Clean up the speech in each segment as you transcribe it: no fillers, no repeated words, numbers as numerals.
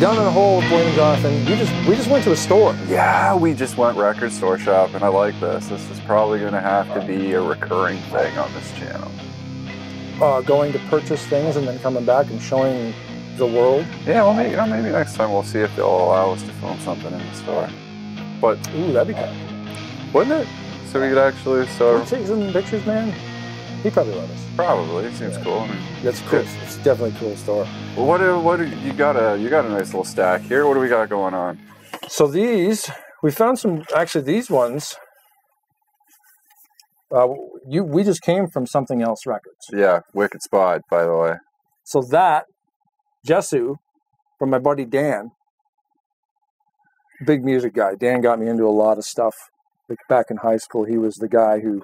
down in the hole with Blaine and Jonathan. We just went to a store. Yeah, we just went record store shopping. I like this. This is probably going to have to be a recurring thing on this channel. Going to purchase things and then coming back and showing the world. Yeah, well, maybe next time we'll see if they'll allow us to film something in the store. But ooh, that'd be cool. Wouldn't it? So we could actually We're taking pictures, man. He probably let us. Probably. It seems cool. I mean, that's cool. It's definitely a cool store. Well, what do you got a nice little stack here. What do we got going on? So we found some. Actually, these ones. We just came from Something Else Records. Yeah, wicked spot, by the way. So that Jesu from my buddy Dan, big music guy. Dan got me into a lot of stuff. Like back in high school, he was the guy who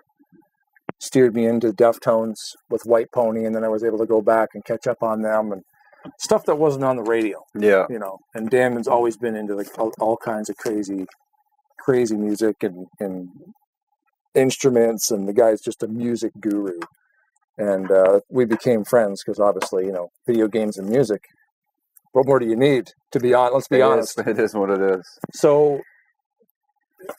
steered me into Deftones with White Pony, and then I was able to go back and catch up on them and stuff that wasn't on the radio. Yeah, you know. And Dan has always been into like all kinds of crazy music and instruments, and the guy's just a music guru. And we became friends because obviously, you know, video games and music. What more do you need? To be honest, let's be honest. It is what it is. So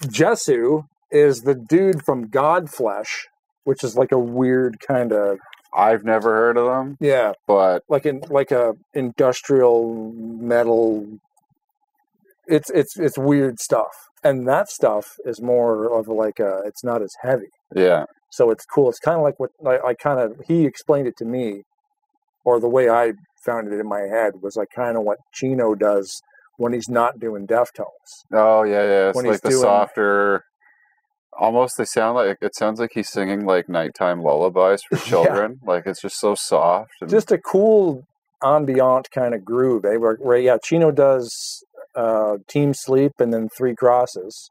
Jesu is the dude from Godflesh, which is like a weird kind of. I've never heard of them. Yeah, but like a industrial metal. It's weird stuff, and that stuff is more of like it's not as heavy. Yeah. So it's cool. It's kind of like what he explained it to me, or the way I found it in my head was like kind of what Chino does when he's not doing Deftones. Oh yeah. It's when like the softer. Almost, it sounds like he's singing like nighttime lullabies for children. Yeah. Like it's just so soft. And just a cool ambient kind of groove. Where Chino does Team Sleep and then Three Crosses,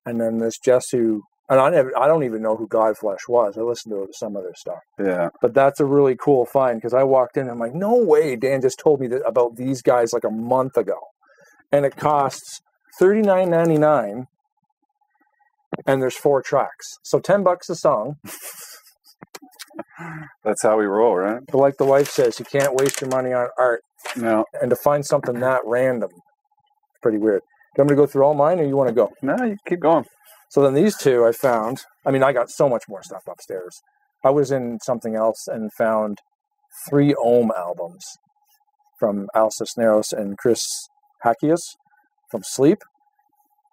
and then this Jesu. And I don't even know who Godflesh was. I listened to some of their stuff. Yeah. But that's a really cool find because I walked in and I'm like, no way, Dan just told me about these guys like a month ago. And it costs $39.99 and there's 4 tracks. So $10 a song. That's how we roll, right? But like the wife says, you can't waste your money on art. No. And to find something that random, it's pretty weird. Do you want me to go through all mine or you want to go? No, you keep going. So then these two I found, I mean, I got so much more stuff upstairs. I was in Something Else and found 3 Ohm albums from Al Cisneros and Chris Hackius from Sleep.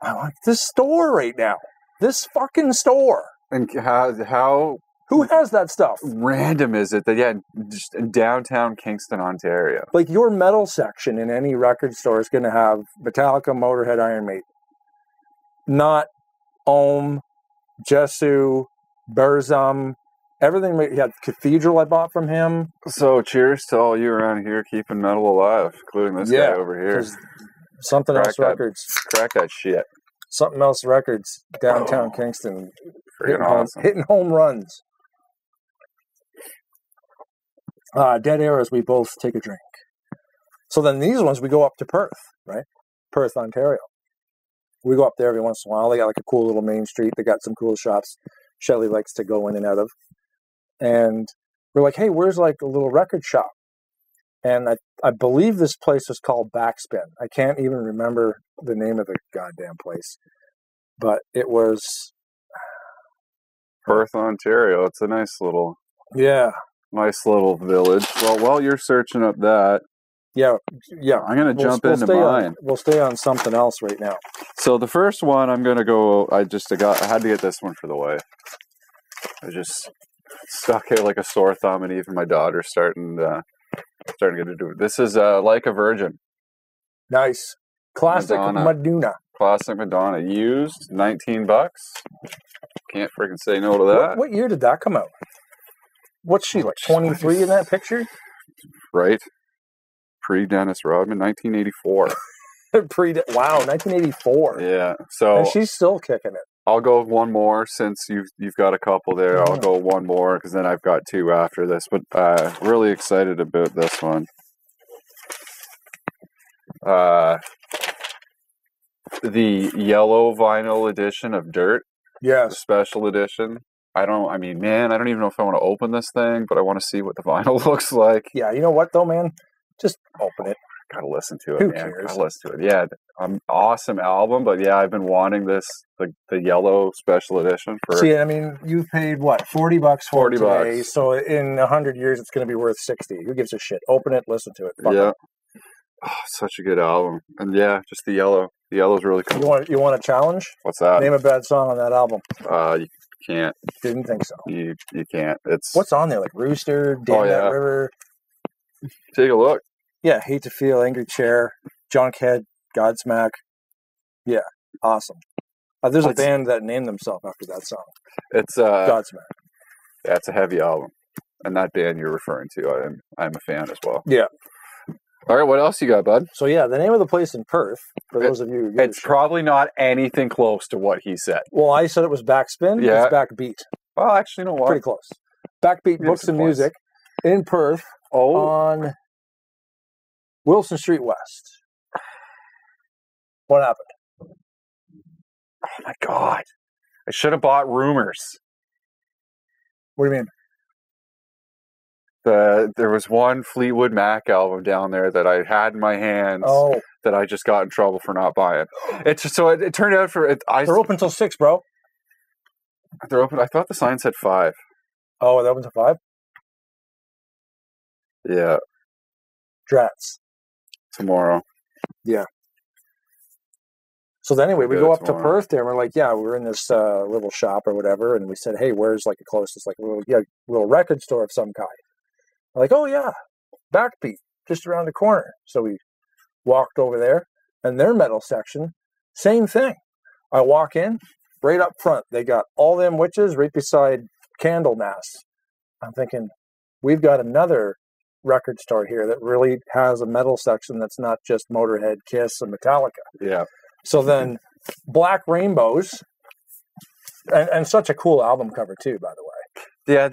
I'm like, this store right now. This fucking store. And how who has that stuff? Random is it that, just in downtown Kingston, Ontario. Like your metal section in any record store is going to have Metallica, Motorhead, Iron Maiden. Not Ohm, Jesu, Burzum, everything. He had Cathedral I bought from him. So cheers to all you around here keeping metal alive, including this guy over here. Something Else Records. Crack that shit. Something Else Records, downtown Kingston. Awesome. Hitting home runs. Dead Eras, we both take a drink. So then these ones, we go up to Perth, right? Perth, Ontario. We go up there every once in a while. They got like a cool little main street. They got some cool shops Shelley likes to go in and out of. And we're like, hey, where's like a little record shop? And I believe this place was called Backspin. I can't even remember the name of the goddamn place. But it was... Perth, Ontario. It's a nice little... Yeah. Nice little village. Well, while you're searching up that... Yeah. I'm going to jump into mine. We'll stay on Something Else right now. So the first one I'm going to go... I had to get this one for the wife. I just stuck it like a sore thumb, and even my daughter's starting to get into it. This is Like a Virgin. Nice. Classic Madonna. Classic Madonna. Used, $19. Can't freaking say no to that. What year did that come out? What's she, like 23 in that picture? Right. Pre-Dennis Rodman, 1984. Wow, 1984. Yeah. So and she's still kicking it. I'll go one more since you've got a couple there. I'll go one more because then I've got 2 after this. But really excited about this one. The yellow vinyl edition of Dirt. Yes. The special edition. I don't even know if I want to open this thing, but I want to see what the vinyl looks like. Yeah, you know what though, man? Just open it. gotta listen to it, Who man. cares? Gotta listen to it. Yeah, awesome album. But yeah, I've been wanting this the yellow special edition for. See, I mean, you paid what, $40 for it today. $40. So in 100 years, it's going to be worth 60. Who gives a shit? Open it, listen to it. Fuck Yeah, it. oh, such a good album. And yeah, just the yellow. The yellow's really cool. You want a challenge? What's that? Name a bad song on that album. You can't. Didn't think so. You can't. It's What's on there? Like Rooster, Damn That River. Take a look. Yeah, Hate to Feel, Angry Chair, Junkhead, Godsmack. Yeah, awesome. There's a band that named themselves after that song. It's Godsmack. Yeah, it's a heavy album, and that band you're referring to, I'm a fan as well. Yeah. All right, what else you got, bud? So yeah, the name of the place in Perth, for those of you who it's probably not anything close to what he said. Well, I said it was Backspin. Yeah. It's Backbeat. Well, actually, you know what? Pretty close. Backbeat Books and Music in Perth on Wilson Street West. What happened? Oh my God. I should have bought Rumors. What do you mean? There was one Fleetwood Mac album down there that I had in my hands that I just got in trouble for not buying. It turned out they're open till 6, bro. They're open. I thought the sign said 5. Oh, they're open till 5? Yeah. Drats. Tomorrow. Yeah. So then anyway, we go up to Perth there, and we're like, yeah, we're in this little shop or whatever, and we said, hey, where's like the closest like little record store of some kind? We're like, oh yeah, Backbeat, just around the corner. So we walked over there, and their metal section, same thing. I walk in, right up front, they got All Them Witches right beside Candlemass. I'm thinking, we've got another record store here that really has a metal section that's not just Motorhead, Kiss, and Metallica. Yeah. So then Black Rainbows, and such a cool album cover too, by the way. Yeah,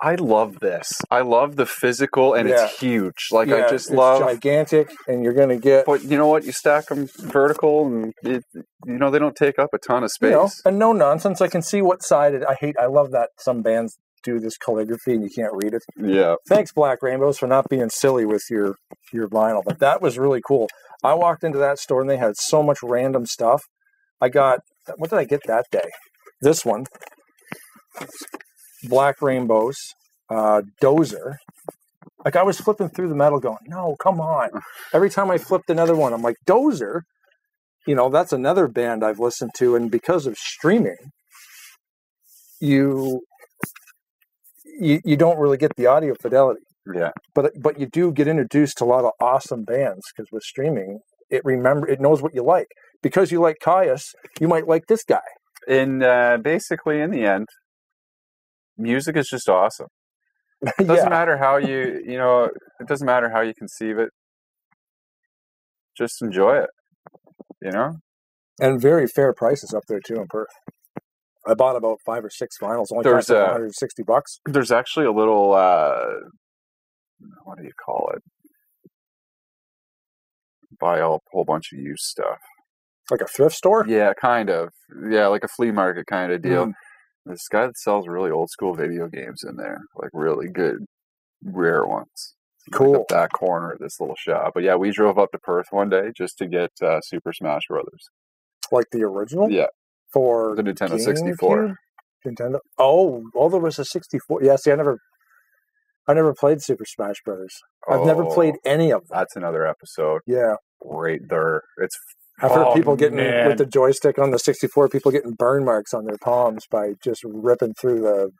I love this. I love the physical, and it's huge. Like, I just love... It's gigantic, and you're going to get... But you know what? You stack them vertical, and they don't take up a ton of space. And no nonsense. I can see what side I love that some bands do this calligraphy and you can't read it. Yeah. Thanks, Black Rainbows, for not being silly with your vinyl. But that was really cool. I walked into that store and they had so much random stuff. What did I get that day? This one. Black Rainbows. Dozer. Like, I was flipping through the metal going, no, come on. Every time I flipped another one, I'm like, Dozer? That's another band I've listened to. And because of streaming, you don't really get the audio fidelity. Yeah. But you do get introduced to a lot of awesome bands because with streaming, it knows what you like. Because you like Caius, you might like this guy. And basically, in the end, music is just awesome. It doesn't matter how it doesn't matter how you conceive it. Just enjoy it, And very fair prices up there too in Perth. I bought about 5 or 6 vinyls. Only cost $160. There's actually a little, what do you call it? Buy a whole bunch of used stuff. Like a thrift store? Yeah, kind of. Yeah, like a flea market kind of deal. This guy that sells really old school video games in there, like really good, rare ones. Cool. Like up that corner of this little shop. But yeah, we drove up to Perth one day just to get Super Smash Brothers. Like the original? Yeah. For the Nintendo 64. Nintendo. Oh, there was a 64. Yeah, see, I never played Super Smash Brothers. I've never played any of them. That's another episode. Yeah. Right there. I've heard people getting with the joystick on the 64, people getting burn marks on their palms by just ripping through the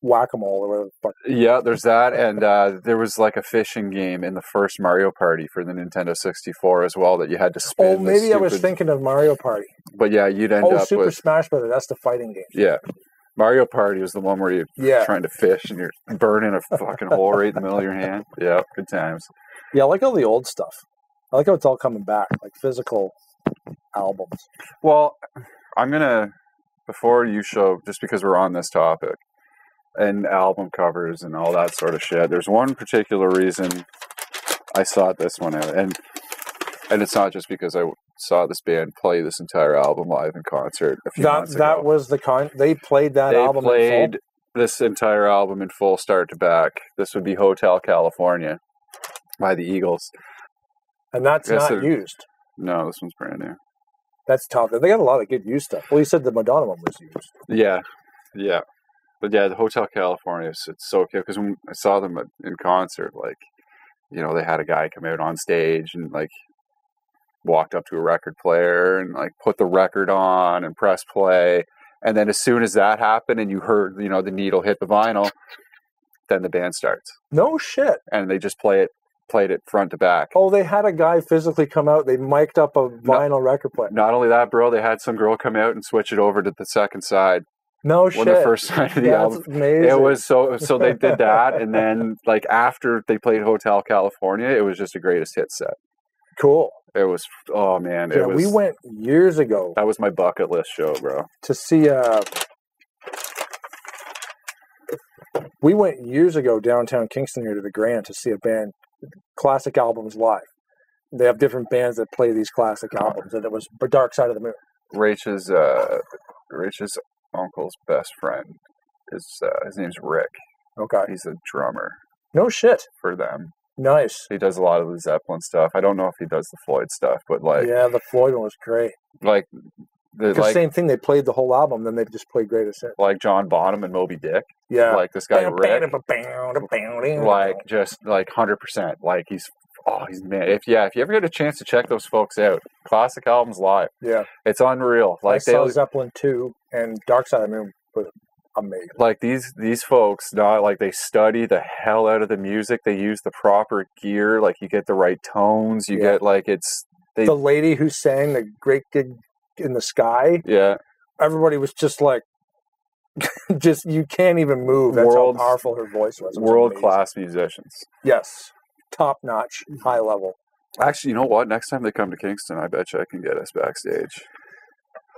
whack-a-mole or whatever the fuck. Yeah, there's that, and there was like a fishing game in the first Mario Party for the Nintendo 64 as well that you had to spin. Oh, maybe I was thinking of Mario Party. But yeah, you'd end up Super Smash Brothers, that's the fighting game. Yeah. Mario Party was the one where you're trying to fish and you're burning a fucking hole right in the middle of your hand. Yeah, good times. Yeah, I like all the old stuff. I like how it's all coming back, like physical albums. Well, I'm going to, before you show, just because we're on this topic, and album covers and all that sort of shit, there's one particular reason I sought this one out. And it's not just because I saw this band play this entire album live in concert a few months ago. That was they played that album in full? They played this entire album in full, start to back. This would be Hotel California by the Eagles. And that's Yes, not sir. used. No, this one's brand new. That's tough. They got a lot of good used stuff. Well, you said the Madonna one was used. Yeah, yeah. But yeah, the Hotel California, it's so cute because when I saw them in concert, like, they had a guy come out on stage and like walked up to a record player and like put the record on and press play. And then as soon as that happened and you heard, the needle hit the vinyl, then the band starts. No shit. And they just played it front to back. Oh, they had a guy physically come out. They mic'd up a vinyl record player. Not only that, bro, they had some girl come out and switch it over to the second side. No shit. When the first side of the album. Amazing. It was so they did that. And then like after they played Hotel California, it was just a greatest hit set. Cool. It was, oh man. Yeah, we went years ago. That was my bucket list show, bro. To see, we went years ago downtown Kingston here to the Grand to see a band, Classic Albums Live. They have different bands that play these classic albums, and it was Dark Side of the Moon. Rachel's uncle's best friend is his name's Rick. Okay. He's a drummer. No shit. For them. Nice. He does a lot of the Zeppelin stuff. I don't know if he does the Floyd stuff, but like, yeah, the Floyd one was great. Like the same thing. They played the whole album, then they just played greatest hits. Like John Bonham and Moby Dick. Yeah. Like this guy Rick. Like just like 100%. Like he's man. If you ever get a chance to check those folks out, Classic Albums Live. Yeah. It's unreal. Like I saw Zeppelin 2 and Dark Side of the Moon was amazing. Like these folks, not like they study the hell out of the music. They use the proper gear. Like you get the right tones. You get like the lady who sang the Great Gig in the Sky. Yeah. Everybody was just like, you can't even move. That's how powerful her voice was. World-class musicians. Yes. Top-notch, high level. Actually, you know what? Next time they come to Kingston, I bet you I can get us backstage.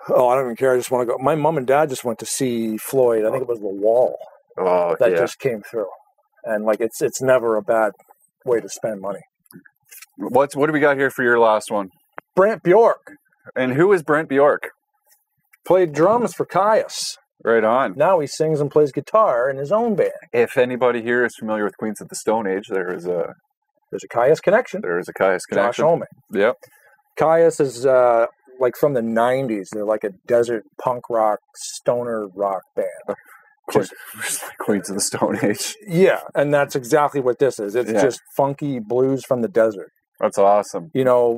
Oh, I don't even care. I just want to go. My mom and dad just went to see Floyd. I think it was The Wall. Oh, that just came through. And like it's never a bad way to spend money. What do we got here for your last one? Brant Bjork. And who is Brant Bjork? Played drums for Caius. Right on. Now he sings and plays guitar in his own band. If anybody here is familiar with Queens of the Stone Age, there's a Caius connection. There is a Caius connection. Josh Homme. Yep. Caius is like from the 90s. They're like a desert punk rock, stoner rock band. Just like Queens of the Stone Age. Yeah, and that's exactly what this is. It's just funky blues from the desert. That's awesome.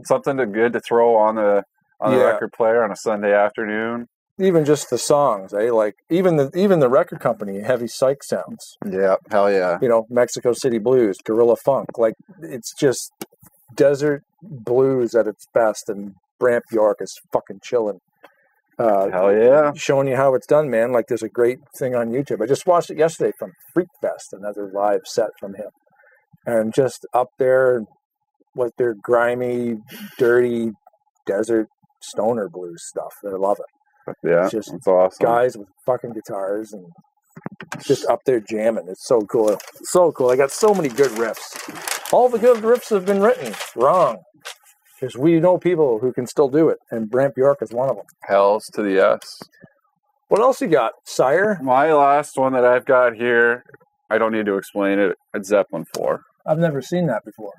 Something good to throw on the record player on a Sunday afternoon. Even just the songs, eh? Like even the record company, Heavy Psych Sounds. Yeah, hell yeah. Mexico City Blues, Gorilla Funk. Like it's just desert blues at its best, and Brant Bjork is fucking chilling. Hell yeah. Showing you how it's done, man. Like there's a great thing on YouTube. I just watched it yesterday from Freak Fest, another live set from him. And just up there with their grimy, dirty desert stoner blues stuff. I love it. Yeah, just that's awesome. Guys with fucking guitars and just up there jamming. It's so cool. So cool. I got so many good riffs. All the good riffs have been written wrong. Because we know people who can still do it, and Brant Bjork is one of them. Hells to the yes. What else you got, sire? My last one that I've got here, I don't need to explain it. It's Zeppelin 4. I've never seen that before.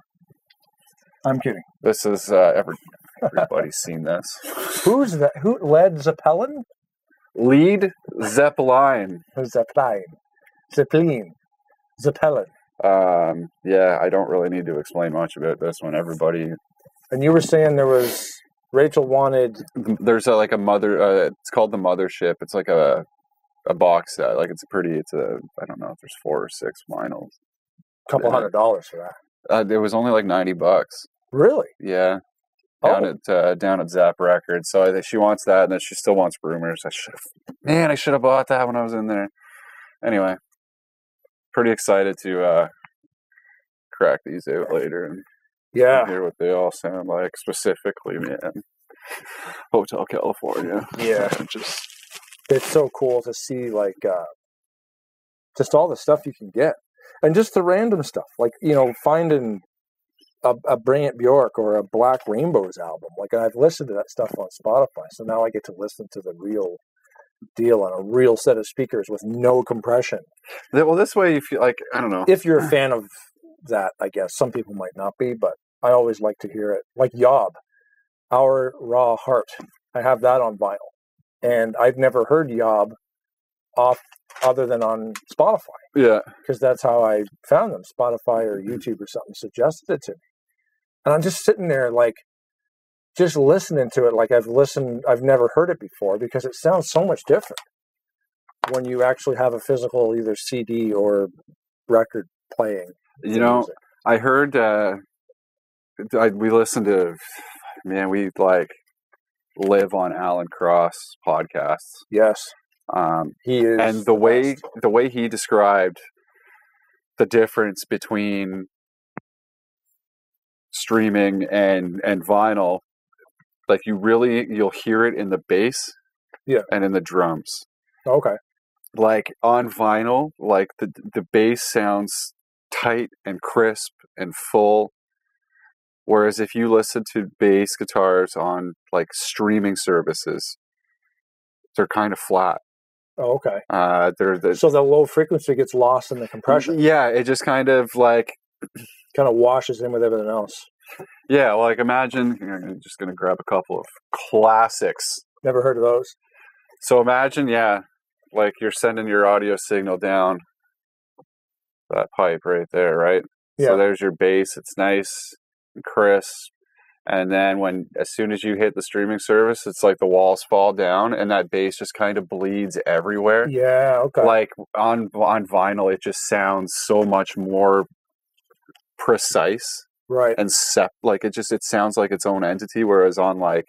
I'm kidding. This is everybody's seen this. Who's that? Who led Zeppelin? Lead Zeppelin. Zeppelin. Zeppelin. Zeppelin. Yeah, I don't really need to explain much about this one. Everybody. And you were saying there was Rachel wanted. There's a mother. It's called the Mothership. It's like a box set. Like it's I don't know if there's 4 or 6 vinyls. Couple $100 for that. It was only like $90. Really? Yeah. Down at Zap Records. So I think she wants that, and then she still wants Broomers. I should have bought that when I was in there. Anyway, pretty excited to crack these out later and hear what they all sound like. Specifically, man, Hotel California. Yeah, it's so cool to see like just all the stuff you can get, and just the random stuff, like finding a Brant Bjork or a Black Rainbows album. Like I've listened to that stuff on Spotify, so now I get to listen to the real deal on a real set of speakers with no compression. Well, this way you feel like, I don't know. If you're a fan of that, I guess some people might not be, but I always like to hear it. Like Yob, Our Raw Heart. I have that on vinyl. And I've never heard Yob off other than on Spotify. Yeah. Because that's how I found them. Spotify or YouTube or something suggested it to me. And I'm just sitting there like, just listening to it like I've never heard it before, because it sounds so much different when you actually have a physical either CD or record playing. You know, music. I heard, we listened to, man, we like live on Alan Cross podcasts. Yes. He is. And the way he described the difference between streaming and vinyl, like you'll hear it in the bass, and in the drums. Okay. Like on vinyl, like the bass sounds tight and crisp and full, whereas if you listen to bass guitars on like streaming services, they're kind of flat. Oh, okay. They're so the low frequency gets lost in the compression. Yeah, it just kind of like kind of washes in with everything else. Yeah, like imagine, I'm just going to grab a couple of classics. Never heard of those. So imagine, like you're sending your audio signal down that pipe right there, right? Yeah. So there's your bass. It's nice and crisp. And then as soon as you hit the streaming service, it's like the walls fall down and that bass just kind of bleeds everywhere. Yeah, okay. Like on vinyl, it just sounds so much more precise. Right. And like it sounds like its own entity, whereas on a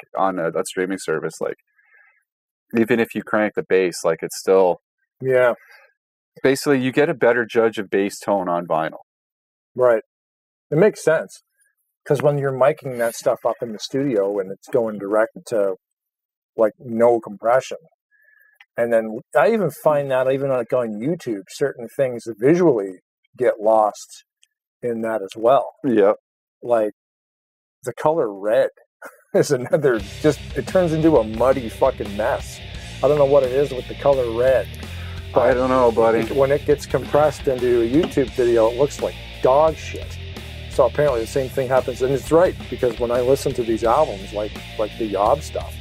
streaming service, like even if you crank the bass, like it's still basically you get a better judge of bass tone on vinyl. Right. It makes sense, because when you're miking that stuff up in the studio and it's going direct to like no compression, and then I even find that even like on YouTube, certain things visually get lost in that as well. Yeah. Like the color red is another, it turns into a muddy fucking mess. I don't know what it is with the color red. I don't know, buddy. When it gets compressed into a YouTube video, it looks like dog shit. So apparently the same thing happens, and it's right, because when I listen to these albums, like the Yob stuff,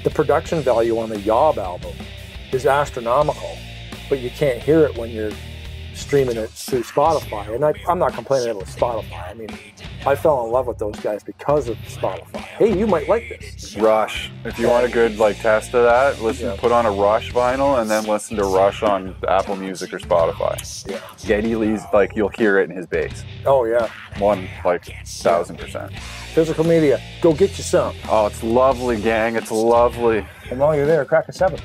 the production value on the Yob album is astronomical, but you can't hear it when you're streaming it through Spotify. And I'm not complaining about Spotify. I mean, I fell in love with those guys because of Spotify. Hey, you might like this. Rush. If you want a good test of that, put on a Rush vinyl and then listen to Rush on Apple Music or Spotify. Yeah. Geddy Lee's, you'll hear it in his bass. Oh yeah. 1,000%. Physical Media. Go get you some. Oh, it's lovely, gang. It's lovely. And while you're there, crack a 7.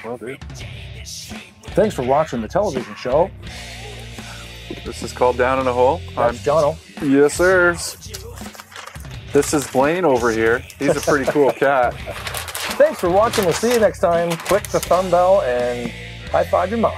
Well, dude. Thanks for watching the television show. This is called Down in a Hole. I'm Jono. Yes, sir. This is Blaine over here. He's a pretty cool cat. Thanks for watching. We'll see you next time. Click the thumb bell and high five your mom.